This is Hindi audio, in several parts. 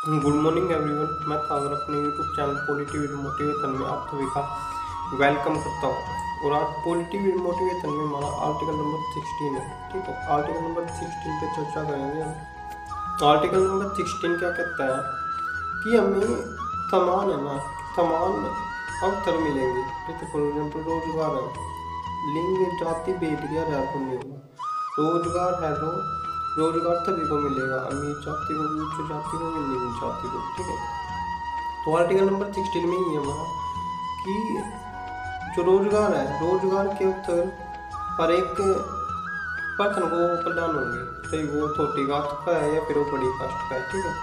Good morning everyone. मैं सागर अपने यूट्यूब चैनल पॉजिटिव मोटिवेशन में आप सभी का वेलकम करता हूँ। और आज पॉजिटिव मोटिवेशन में हमारा आर्टिकल नंबर 16 है। ठीक है, आर्टिकल नंबर 16 पे चर्चा करेंगे हम। आर्टिकल नंबर 16 क्या कहता है कि हमें समान है ना, समान अवसर मिलेंगे। जैसे फॉर एग्जाम्पल रोजगार है, लिंग जाति भेद या रैप नहीं होगा। रोजगार है तो रोजगार सभी को मिलेगा, अमीर जाति को भी, उच्च जाति को भी, निम्न जाति को। ठीक है, तो आर्टिकल नंबर 16 में ही है हमारा कि जो रोजगार है, रोजगार के अवसर हर एक पर्सन को प्रदान होंगे, चाहे वो छोटी कास्ट का है या फिर वो बड़ी कास्ट का है। ठीक है,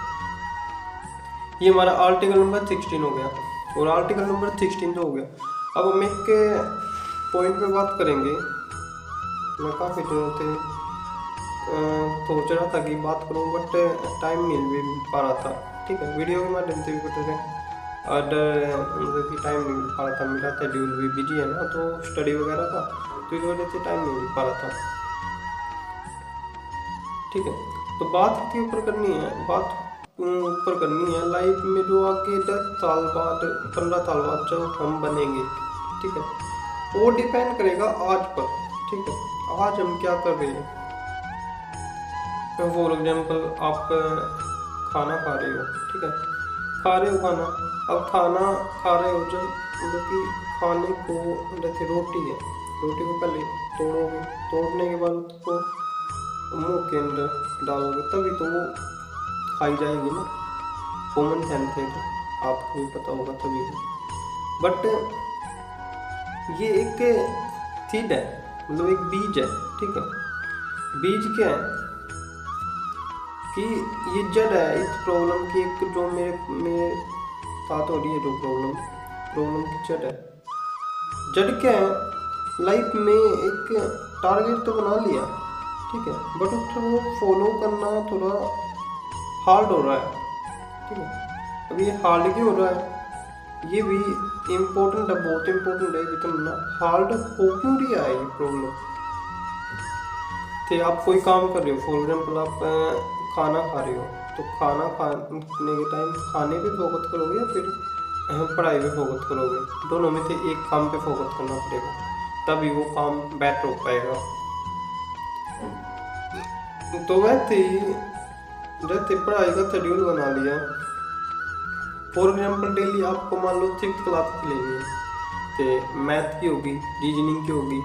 ये हमारा आर्टिकल नंबर 16 हो गया। और आर्टिकल नंबर 16 तो हो गया। अब हम एक पॉइंट पे बात करेंगे। मैं काफ़ी दिनों से सोच रहा था कि बात करूं, बट टाइम मिल पा रहा था। ठीक है, वीडियो के माध्यम से भी बट मतलब कि टाइम नहीं मिल पा रहा था। मेरा शेड्यूल भी बिजी है ना, तो स्टडी वगैरह का, तो इस वजह से टाइम नहीं मिल पा रहा था। ठीक है, तो बात के ऊपर करनी है, बात ऊपर करनी है लाइफ में जो आगे 10 साल बाद, 15 साल बाद जो हम बनेंगे। ठीक है, वो डिपेंड करेगा आज पर। ठीक है, आज हम क्या कर रहे हैं। फॉर एग्जाम्पल आप खाना खा रहे हो। ठीक है, खा रहे हो खाना। अब खाना खा रहे हो जब, मतलब कि खाने को, जैसे रोटी है, रोटी को पहले तोड़ोगे, तोड़ने के बाद उसको मुंह के अंदर डालोगे, तभी तो वो खाई जाएगी ना। कॉमन सेंस है, तो आपको भी पता होगा तभी। बट ये एक सीड है, मतलब एक बीज है। ठीक है, बीज क्या है कि ये जड़ है इस प्रॉब्लम की, एक जो मेरे साथ हो रही है, जो प्रॉब्लम की जड़ है। जड़ क्या है, लाइफ में एक टारगेट तो बना लिया। ठीक है, बट उसको वो फॉलो करना थोड़ा हार्ड हो रहा है। ठीक है, अब ये हार्ड क्यों हो रहा है, ये भी इम्पोर्टेंट है, बहुत इम्पोर्टेंट है। समझना हार्ड हो क्यों रहा है ये प्रॉब्लम। तो आप कोई काम कर रहे हो, फॉर एग्जाम्पल आप खाना खा रहे हो, तो खाना खाने के टाइम खाने पे फोकस करोगे या फिर पढ़ाई पे फोकस करोगे। दोनों में से एक काम पे फोकस करना पड़ेगा, तभी वो काम बेटर हो पाएगा। तो वैसे ही जैसे पढ़ाई का शेड्यूल बना लिया, फॉर एग्जाम्पल डेली आपको मान लो 6 क्लास की लेनी है, तो मैथ की होगी, रीजनिंग की होगी,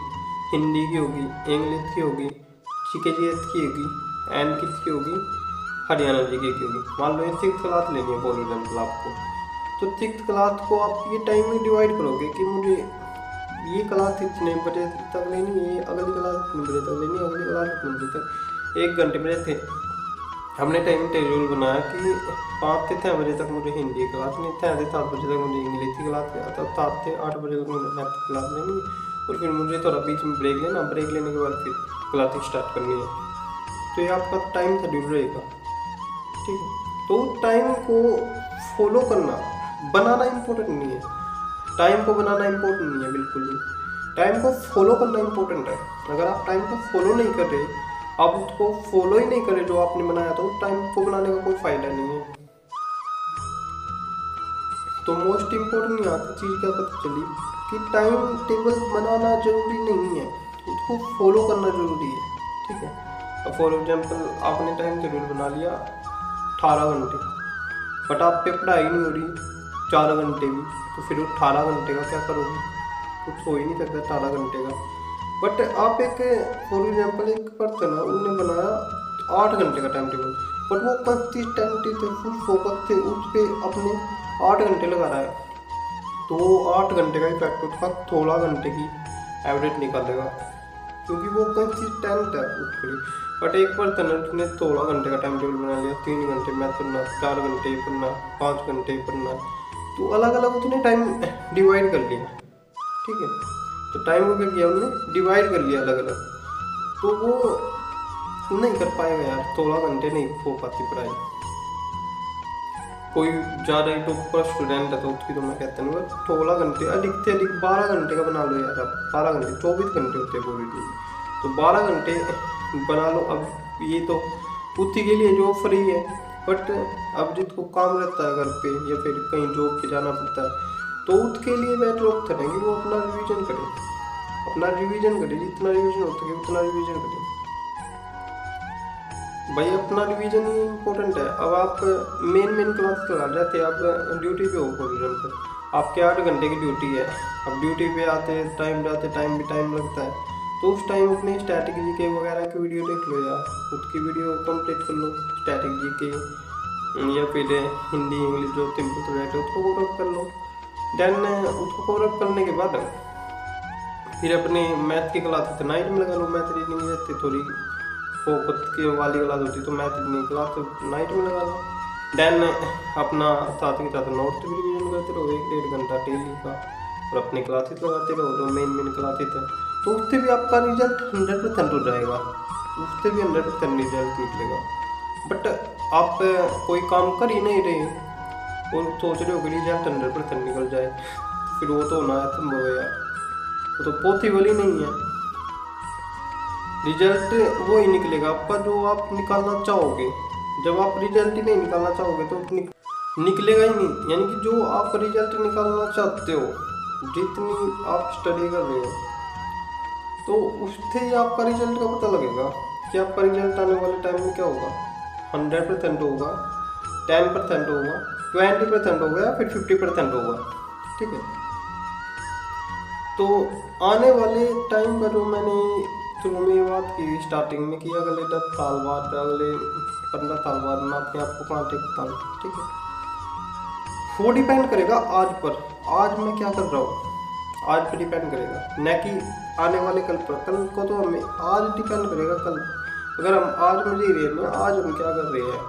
हिंदी की होगी, इंग्लिश की होगी, जीके की होगी, एंड किसकी होगी, हरियाणा जीके की होगी। मान लो ये 6 क्लास लेनी है फॉर एग्जाम्पल आपको, तो 6 क्लास को आप ये टाइम में डिवाइड करोगे कि मुझे ये क्लास इतने बजे तक लेनी है, अगली क्लास इतने बजे तक लेनी है, अगली क्लास इतने बजे तक। 1 घंटे में थे, हमने टाइम टेबल बनाया कि 5 से 6 बजे तक मुझे हिंदी की क्लास लेनी, 6 से 7 बजे तक मुझे इंग्लिश की क्लास लेनी, तब 7 से 8 बजे तक मुझे मैथ की क्लास लेनी है, और फिर मुझे थोड़ा बीच में ब्रेक लेना, ब्रेक लेने के बाद फिर क्लास स्टार्ट करनी है। तो ये आपका टाइम शेड्यूल रहेगा। ठीक है, तो टाइम को फॉलो करना, बनाना इम्पोर्टेंट नहीं है। टाइम को बनाना इम्पोर्टेंट नहीं है बिल्कुल भी, टाइम को फॉलो करना इम्पोर्टेंट है। अगर आप टाइम को फॉलो नहीं कर रहे, आप उसको फॉलो ही नहीं कर रहे जो आपने बनाया, तो टाइम को बनाने का कोई फायदा नहीं है। तो मोस्ट इम्पोर्टेंट यहाँ की चीज़ क्या पता चली कि टाइम टेबल बनाना जरूरी नहीं है, उसको फॉलो करना जरूरी है। ठीक है, अब फॉर एग्जाम्पल आपने टाइम शेड्यूल बना लिया 18 घंटे, बट आप पे पढ़ाई नहीं हो रही 4 घंटे भी, तो फिर 18 घंटे का क्या करोगे, कुछ हो ही नहीं सकता 18 घंटे का। बट आप एक, फॉर एग्जाम्पल एक पर्सन है, उन्होंने बनाया 8 घंटे का टाइम टेबल, बट वो कंसिस्टेंटली से, फुल फोकस से उस पर अपने 8 घंटे लगा रहा है, तो 8 घंटे का इफेक्ट उसका 16 घंटे की एवरेज निकालेगा, क्योंकि वो कंसिस्टेंट है उसके लिए। बट एक पर्सन है उसने 16 घंटे का टाइम टेबल बना लिया, 3 घंटे मैथ पढ़ना, 4 घंटे पढ़ना, 5 घंटे पढ़ना, तो अलग अलग उसने टाइम डिवाइड कर लिया। ठीक है, तो टाइम को क्या किया उन्होंने, डिवाइड कर लिया अलग अलग, तो वो नहीं कर पाएगा यार, 16 घंटे नहीं हो पाती पढ़ाई। कोई ज़्यादा ही टॉपर स्टूडेंट है तो उसकी तो मैं कहता हूँ 16 घंटे, अधिक से अधिक 12 घंटे का बना लो यार। अब 12 घंटे 24 घंटे होते हैं पूरी दिन, तो 12 घंटे बना लो। अब ये तो उसी के लिए जो फ्री है, बट अब जिसको काम रहता है घर पे या फिर कहीं जॉब पे जाना पड़ता है, तो उसके लिए बेटर ऑप्शन है कि वो अपना रिवीजन करे, जितना रिवीजन हो सके उतना रिवीजन करे भाई। अपना रिवीजन ही इम्पोर्टेंट है। अब आप मेन क्लास लगा रहे थे, आप ड्यूटी पे हो फॉर एग्जाम्पल, आपके 8 घंटे की ड्यूटी है। अब ड्यूटी पे आते टाइम भी टाइम लगता है, तो उस टाइम अपने स्टैटिक जीके वगैरह की वीडियो देख लो यार, उसकी वीडियो कंप्लीट कर लो। स्टैटिक जीके या फिर हिंदी इंग्लिश जो सिंपल सब्जेक्ट है उसको कवर अप कर लो। देन उसको कवर अप करने के बाद फिर अपने मैथ की क्लास नाइट में लगा लो। मैथ रीडिंग रहती थोड़ी फोकस की वाली क्लास होती, तो मैथ रीडिंग क्लास नाइट में लगा लो। देन अपना साथ के साथ नोट्स भी रिवीजन करते रहो 1-1.5 घंटा डेली का, और अपनी क्लासेस लगाते रहो जो मेन क्लासेस है, तो उससे भी आपका रिजल्ट 100% हो जाएगा, उससे भी 100% रिजल्ट निकलेगा। बट आप कोई काम कर ही नहीं रहे और सोच रहे हो कि रिजल्ट 100% निकल जाए, फिर वो तो होना असंभव है यार, वो तो पॉसिबल ही नहीं है। रिजल्ट वो ही निकलेगा आपका जो आप निकालना चाहोगे। जब आप रिजल्ट ही नहीं निकालना चाहोगे तो निकलेगा ही नहीं। यानी कि जो आप रिजल्ट निकालना चाहते हो, जितनी आप स्टडी कर रहे हो, तो उससे ही आपका रिजल्ट का पता लगेगा कि आपका रिजल्ट आने वाले टाइम में क्या होगा। 100% होगा, 10% होगा, 20% होगा या फिर 50% होगा, ठीक है। तो आने वाले टाइम का जो मैंने शुरू में बात की स्टार्टिंग में कि अगले 10 साल बाद, अगले 15 साल बाद मैं अपने आप को कहाँ देखता हूँ, ठीक है, वो डिपेंड करेगा आज पर। आज मैं क्या कर रहा हूँ, आज पर डिपेंड करेगा, न कि आने वाले कल पर। कल को तो हमें आज डिपेंड करेगा। कल अगर हम आज में जी रहे हैं, आज हम क्या कर रहे हैं,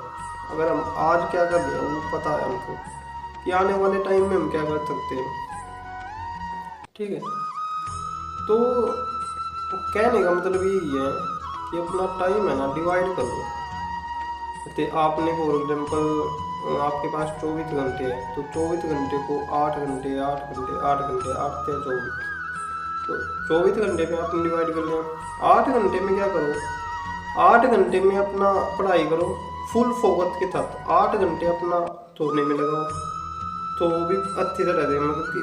अगर हम आज क्या कर रहे हैं वो पता है हमको कि आने वाले टाइम में हम क्या कर सकते हैं, ठीक है। तो कहने का मतलब यही है कि अपना टाइम है ना डिवाइड कर लो। जैसे आपने फॉर एग्जाम्पल आपके पास 24 घंटे है, तो 24 घंटे को 8 घंटे 8 घंटे 8 घंटे 8 से 24, तो 24 घंटे में आपने डिवाइड कर लिया। 8 घंटे में क्या करो, 8 घंटे में अपना पढ़ाई करो फुल फोकस के साथ। 8 घंटे अपना सोने में लगाओ, तो वो भी अच्छी तरह से मतलब कि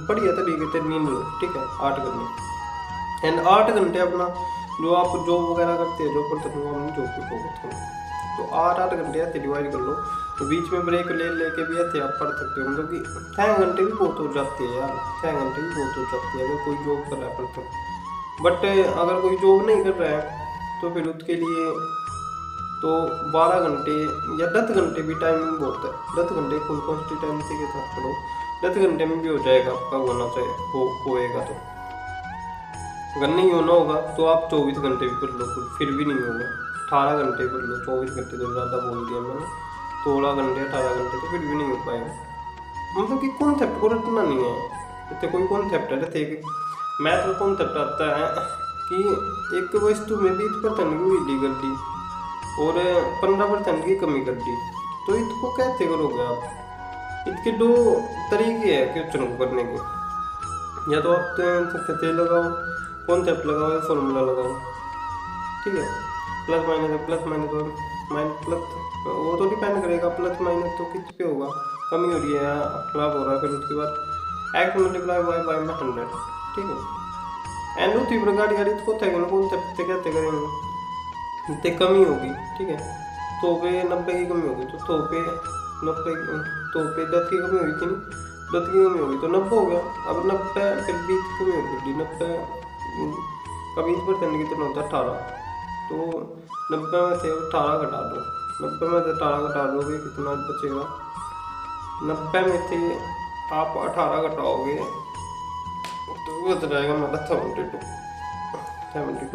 बढ़िया तरीके से नींद लो, ठीक है, 8 घंटे। एंड 8 घंटे अपना जो आप जॉब वगैरह करते हैं, जॉब करते हो अपनी जॉब पे फोकस करो। तो 8-8 घंटे ऐसे डिवाइड कर लो, तो बीच में ब्रेक लेके भी ऐसे आप पढ़ सकते हो। मतलब कि 6 घंटे भी बहुत हो जाती है यार, 6 घंटे भी बहुत हो जाती है अगर कोई जॉब कर रहा है पर्सन। बट अगर कोई जॉब नहीं कर रहा है तो फिर उसके लिए तो 12 घंटे या 10 घंटे भी टाइमिंग बहुत है। 10 घंटे फुल कंसिस्टेंसी के साथ पढ़ो, 10 घंटे में भी हो जाएगा आपका, होना चाहिए होएगा। तो अगर नहीं होना होगा तो आप 24 घंटे भी कर लो, फिर भी नहीं होगा। 18 घंटे कर लो, 24 घंटे तो ज़्यादा बोल दिया मैंने, 16 घंटे 18 घंटे तो फिर भी नहीं हो पाएगा। मतलब कि कॉन्सेप्ट को रटना नहीं है। जैसे कोई कॉन्सेप्ट है, जैसे मैथ का कॉन्सेप्ट आता है कि एक वस्तु में 20% की वृद्धि कर दी और 15% की कमी कर दी, तो इसको कैसे करोगे आप। इसके 2 तरीके हैं क्वेश्चन को करने के, या तो आप सकते लगाओ, कॉन्सेप्ट लगाओ या फॉर्मूला लगाओ, ठीक है। प्लस माइनस और माइनस प्लस, वो तो डिपेंड करेगा प्लस माइनस तो किस पे होगा, कमी हो रही है या लाभ हो रहा है। फिर उसके बाद एक्स मल्टीप्लाई वाई में 100, ठीक है। एंड उसी प्रकार यार इसको कॉन्सेप्ट से कैसे करेंगे, इतने कमी होगी, ठीक है। 100 पे 90 की कमी होगी, तो 100 पे 10 की कमी होगी कि नहीं, 10 की कमी होगी तो 90 हो गया। अब 90 फिर 20 की कमी होगी, 90 का 20% कितना होता है 18, तो 90 में से 18 घटा दो, 90 में से 18 घटा दोगे कितना बचेगा, 90 में से आप 18 घटाओगे तो बच जाएगा हमारा 72 यानी कि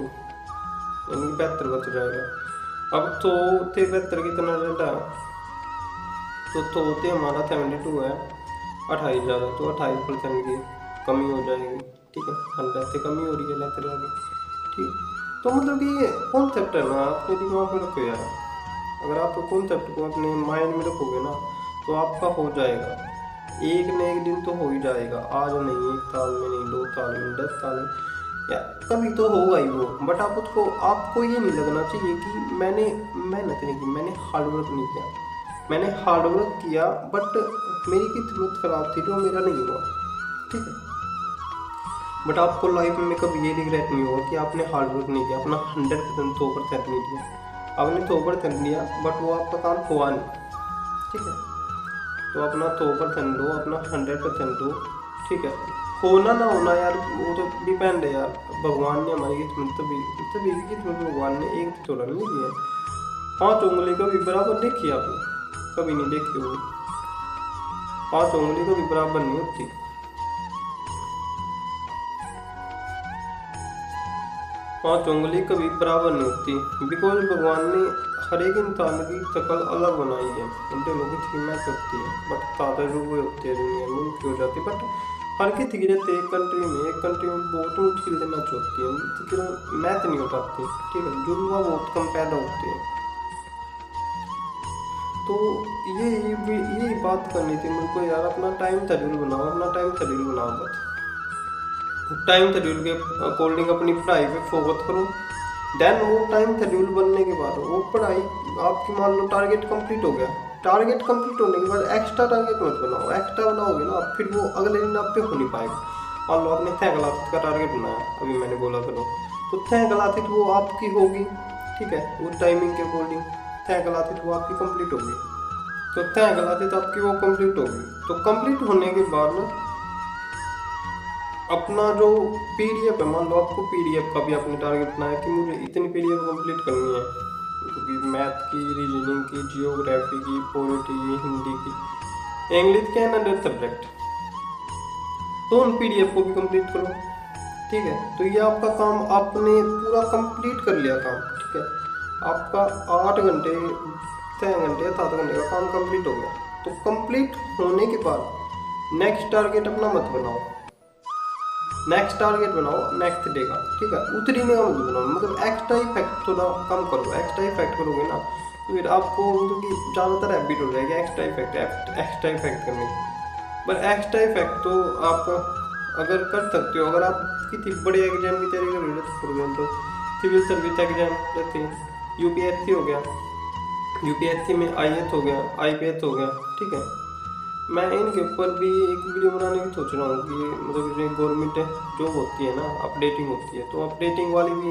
72 बच जाएगा। अब तो 72 कितना ज़्यादा, तो होते हमारा 72 है, 28 ज़्यादा, तो 28% की कमी हो जाएगी, ठीक है। 100 से कमी हो रही है लेते रहेगी, ठीक। तो मतलब कि ये कॉन्सेप्ट है ना, अपने दिमाग में रखो यार। अगर आप कॉन्सेप्ट को अपने माइंड में रखोगे ना तो आपका हो जाएगा, एक न एक दिन तो हो ही जाएगा। आज नहीं, 1 साल में नहीं, 2 साल में, 10 साल में, या कभी तो होगा ही वो। बट आपको ये नहीं लगना चाहिए कि मैंने मेहनत नहीं की, मैंने हार्डवर्क नहीं किया। मैंने हार्ड वर्क किया बट मेरी किस्मत खराब थी, जो मेरा नहीं हुआ, ठीक है। बट आपको लाइफ में कभी ये रिग्रेट नहीं होगा कि आपने हार्ड वर्क नहीं किया, अपना 100% 100% नहीं दिया। आपने 100% दिया बट वो आपका काम हुआ नहीं, ठीक है। तो अपना 100% दो, अपना 100% दो, ठीक है। होना ना होना यार वो तो डिपेंड है यार, भगवान ने हमारी किस्मत तभी की किस्मत भगवान ने एक थोड़ा नहीं दिया। 5 उंगली कभी बराबर देखी आपने? कभी नहीं देखी होगी। 5 उंगली कभी बराबर नहीं होती। 5 उंगली कभी बराबर नहीं होती, बिकॉज भगवान ने हर एक इंसान की शक्ल अलग बनाई है। उनके लोगों की मैच होती है बट ताजा जो वो होती है दुनिया में उनकी हो जाती है, बट हर की रहते एक कंट्री में बहुत मुश्किल से मैच होती है, तो मैच नहीं हो पाती, ठीक है। जुड़वा बहुत कम पैदा होते हैं। तो ये बात करनी थी मेरे को यार, अपना टाइम शेड्यूल बनाओ, अपना टाइम शेड्यूल बनाओ, बस टाइम शेड्यूल के अकॉर्डिंग अपनी पढ़ाई पे फोकस करो। देन वो टाइम शेड्यूल बनने के बाद वो पढ़ाई आपकी, मान लो टारगेट कंप्लीट हो गया, टारगेट कंप्लीट होने के बाद एक्स्ट्रा टारगेट मत बनाओ। एक्स्ट्रा बनाओगे ना फिर वो अगले दिन आप पे हो नहीं पाएगा। मान लो आपने 6 क्लास का टारगेट बनाया, अभी मैंने बोला करो, तो 6 क्लास वो आपकी होगी, ठीक है। वो टाइमिंग के अकॉर्डिंग 6 क्लास वो आपकी कंप्लीट होगी, तो 6 क्लास आपकी वो कंप्लीट होगी। तो कंप्लीट होने के बाद अपना जो पीडीएफ है, मान लो आपको पीडीएफ का भी आपने टारगेट बनाया कि मुझे इतनी पीडीएफ कंप्लीट करनी है, क्योंकि मैथ की, रीजनिंग की, जियोग्राफी की, पोलिटी की, हिंदी की, इंग्लिश के एंड अदर सब्जेक्ट, तो उन पीडीएफ को भी कंप्लीट करो, ठीक है। तो ये आपका काम आपने पूरा कंप्लीट कर लिया काम, ठीक है। आपका 8 घंटे 6 घंटे या 7 घंटे का काम कंप्लीट हो गया। तो कंप्लीट होने के बाद नेक्स्ट टारगेट अपना मत बनाओ, नेक्स्ट टारगेट बनाओ नेक्स्ट डे का, ठीक है। उतरी नहीं मत बनाओ, मतलब एक्स्ट्रा इफेक्ट थोड़ा कम करो। एक्स्ट्रा इफेक्ट करोगे ना तो फिर आपको मतलब कि ज़्यादातर हैबिट हो जाएगी एक्स्ट्रा इफेक्ट करने की। पर एक्स्ट्रा इफेक्ट तो आप अगर कर सकते हो, अगर आप किसी बड़े एग्जाम की तैयारी कर रहे हो, for example civil service exam जैसे यूपीएससी हो गया, यूपीएससी में आईएएस हो गया, आईपीएस हो गया, ठीक है। मैं इनके ऊपर भी एक वीडियो बनाने की सोच रहा हूँ कि मतलब जो गवर्नमेंट जॉब होती है ना, अपडेटिंग होती है, तो अपडेटिंग वाली भी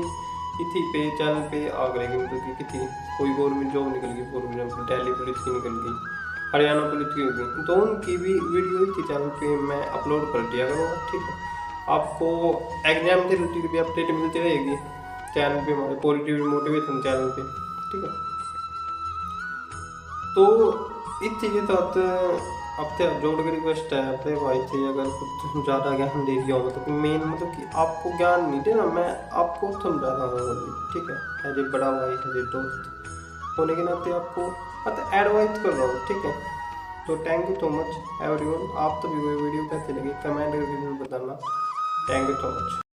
इसी पे चैनल पे आ गई, मतलब कि किसी कोई गवर्नमेंट जॉब निकल गई, फॉर एग्जाम्पल दिल्ली पुलिस की निकल गई, हरियाणा पुलिस की हो गई, तो उनकी भी वीडियो इसी चैनल पे मैं अपलोड कर दिया करूँगा, ठीक है। आपको एग्जाम से रिलेटेड भी अपडेट मिलती रहेगी चैनल पे, हमारे पॉजिटिव मोटिवेशन चैनल पे, ठीक है। तो इसी के साथ आपसे जोड़ के रिक्वेस्ट है अपने भाई से, अगर कुछ ज़्यादा ज्ञान दे दिया हो तो मेन मतलब कि आपको ज्ञान नहीं देना, मैं आपको समझा रहा हूँ, ठीक है। एज ए बड़ा भाई, एज ए दोस्त होने के नाते आपको मतलब एडवाइस कर रहा हूँ, ठीक है। तो thank you so much everyone. आप सभी को वीडियो कैसे लगी कमेंट करके जरूर बताना। Thank you so much.